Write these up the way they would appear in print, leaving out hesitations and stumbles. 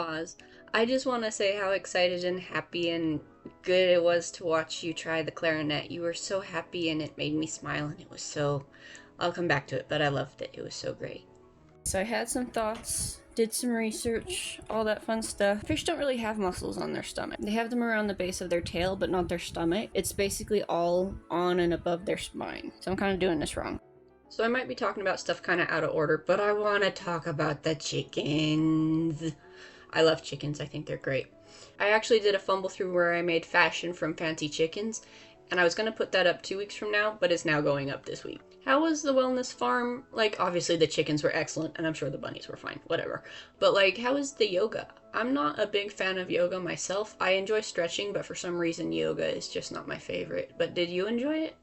pause, I just want to say how excited and happy and good it was to watch you try the clarinet. You were so happy and it made me smile, and it was so... I'll come back to it, but I loved it. It was so great. So I had some thoughts, did some research, all that fun stuff. Fish don't really have muscles on their stomach. They have them around the base of their tail, but not their stomach. It's basically all on and above their spine. So I'm kind of doing this wrong. So I might be talking about stuff kind of out of order, but I want to talk about the chickens. I love chickens. I think they're great. I actually did a fumble through where I made fashion from fancy chickens, and I was going to put that up 2 weeks from now, but it's now going up this week. How was the wellness farm? Like, obviously the chickens were excellent, and I'm sure the bunnies were fine, whatever. But like, how was the yoga? I'm not a big fan of yoga myself. I enjoy stretching, but for some reason yoga is just not my favorite. But did you enjoy it?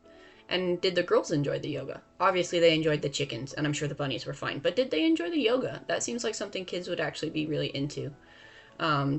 And did the girls enjoy the yoga? Obviously they enjoyed the chickens, and I'm sure the bunnies were fine. But did they enjoy the yoga? That seems like something kids would actually be really into.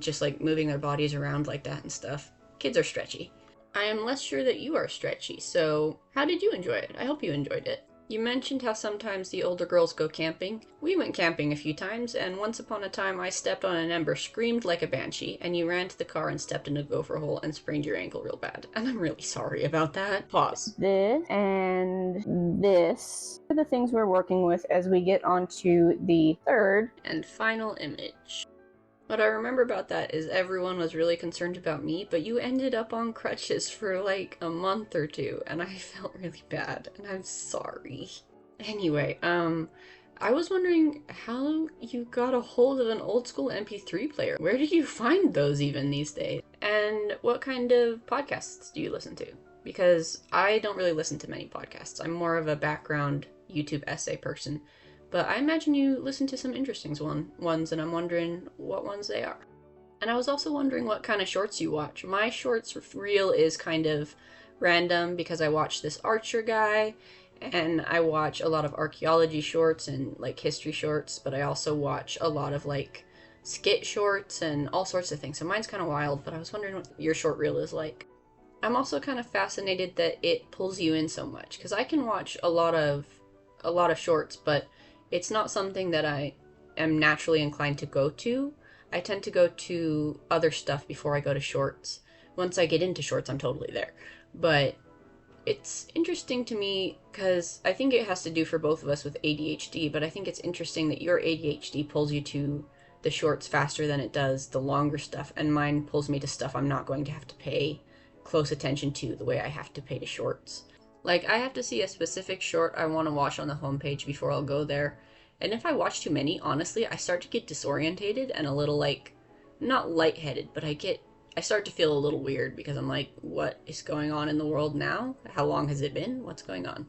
Just like moving their bodies around like that and stuff. Kids are stretchy. I am less sure that you are stretchy, so how did you enjoy it? I hope you enjoyed it. You mentioned how sometimes the older girls go camping. We went camping a few times, and once upon a time I stepped on an ember, screamed like a banshee, and you ran to the car and stepped in a gopher hole and sprained your ankle real bad. And I'm really sorry about that. Pause. This and this are the things we're working with as we get onto the third and final image. What I remember about that is everyone was really concerned about me, but you ended up on crutches for like a month or two, and I felt really bad, and I'm sorry. Anyway, I was wondering how you got a hold of an old school MP3 player. Where did you find those even these days? And what kind of podcasts do you listen to? Because I don't really listen to many podcasts. I'm more of a background YouTube essay person. But I imagine you listen to some interesting ones, and I'm wondering what ones they are. And I was also wondering what kind of shorts you watch. My shorts reel is kind of random because I watch this Archer guy, and I watch a lot of archaeology shorts and like history shorts, but I also watch a lot of like skit shorts and all sorts of things. So mine's kind of wild, but I was wondering what your short reel is like. I'm also kind of fascinated that it pulls you in so much, because I can watch a lot of shorts, but it's not something that I am naturally inclined to go to. I tend to go to other stuff before I go to shorts. Once I get into shorts, I'm totally there. But it's interesting to me because I think it has to do for both of us with ADHD, but I think it's interesting that your ADHD pulls you to the shorts faster than it does the longer stuff, and mine pulls me to stuff I'm not going to have to pay close attention to the way I have to pay to shorts. Like, I have to see a specific short I want to watch on the homepage before I'll go there. And if I watch too many, honestly, I start to get disorientated and a little, like, not lightheaded, but I start to feel a little weird because I'm like, what is going on in the world now? How long has it been? What's going on?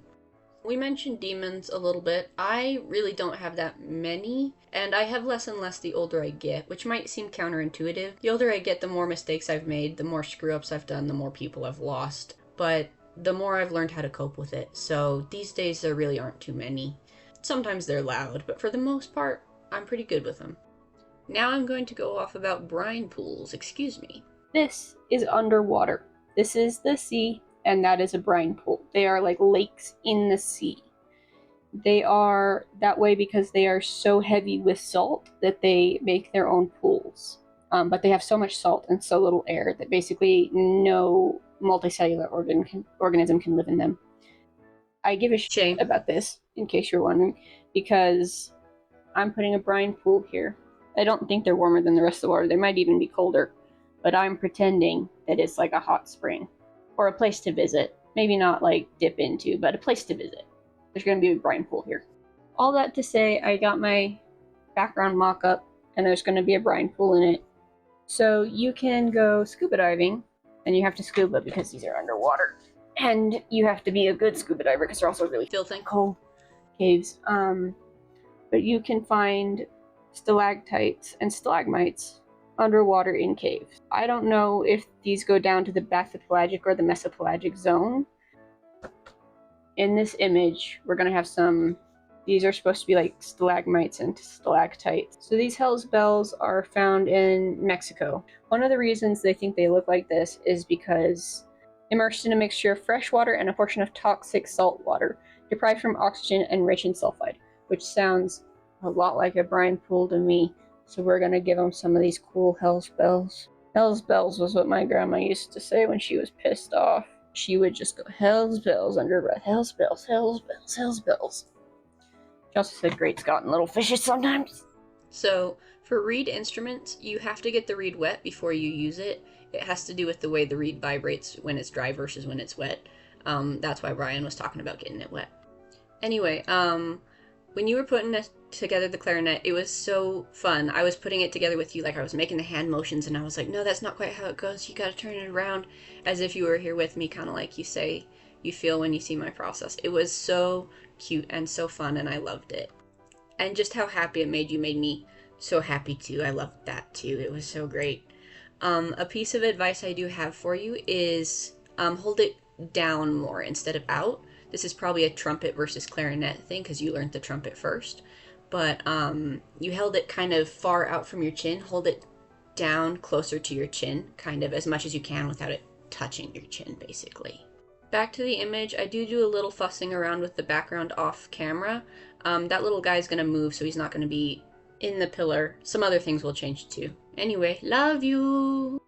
We mentioned demons a little bit. I really don't have that many, and I have less and less the older I get, which might seem counterintuitive. The older I get, the more mistakes I've made, the more screw-ups I've done, the more people I've lost. But the more I've learned how to cope with it. So these days there really aren't too many. Sometimes they're loud, but for the most part, I'm pretty good with them. Now I'm going to go off about brine pools. Excuse me. This is underwater. This is the sea, and that is a brine pool. They are like lakes in the sea. They are that way because they are so heavy with salt that they make their own pools. But they have so much salt and so little air that basically no multicellular organism can live in them. I give a shit about this, in case you're wondering, because I'm putting a brine pool here. I don't think they're warmer than the rest of the water. They might even be colder, but I'm pretending that it's like a hot spring or a place to visit. Maybe not like dip into, but a place to visit. There's going to be a brine pool here. All that to say, I got my background mock-up, and there's going to be a brine pool in it. So you can go scuba diving, and you have to scuba because these are underwater. And you have to be a good scuba diver because they're also really filthy and cold caves. But you can find stalactites and stalagmites underwater in caves. I don't know if these go down to the bathypelagic or the mesopelagic zone. In this image, we're going to have some... These are supposed to be like stalagmites and stalactites. So these Hell's Bells are found in Mexico. One of the reasons they think they look like this is because immersed in a mixture of fresh water and a portion of toxic salt water, deprived from oxygen and rich in sulfide, which sounds a lot like a brine pool to me. So we're gonna give him some of these cool hell's bells. Hell's bells was what my grandma used to say when she was pissed off. She would just go, hell's bells, under her breath, hell's bells, hell's bells, hell's bells. She also said great Scott and little fishes sometimes. So, for reed instruments, you have to get the reed wet before you use it. It has to do with the way the reed vibrates when it's dry versus when it's wet. That's why Brian was talking about getting it wet. Anyway, when you were putting together the clarinet, it was so fun. I was putting it together with you, like I was making the hand motions, and I was like, no, that's not quite how it goes. You gotta turn it around as if you were here with me, kind of like you say you feel when you see my process. It was so cute and so fun, and I loved it. And just how happy it made you made me so happy too. I loved that too. It was so great. A piece of advice I do have for you is hold it down more instead of out. This is probably a trumpet versus clarinet thing because you learned the trumpet first. But you held it kind of far out from your chin. Hold it down closer to your chin, kind of as much as you can without it touching your chin, basically. Back to the image, I do a little fussing around with the background off camera. That little guy's gonna move, so he's not gonna be in the pillar. Some other things will change too. Anyway, love you!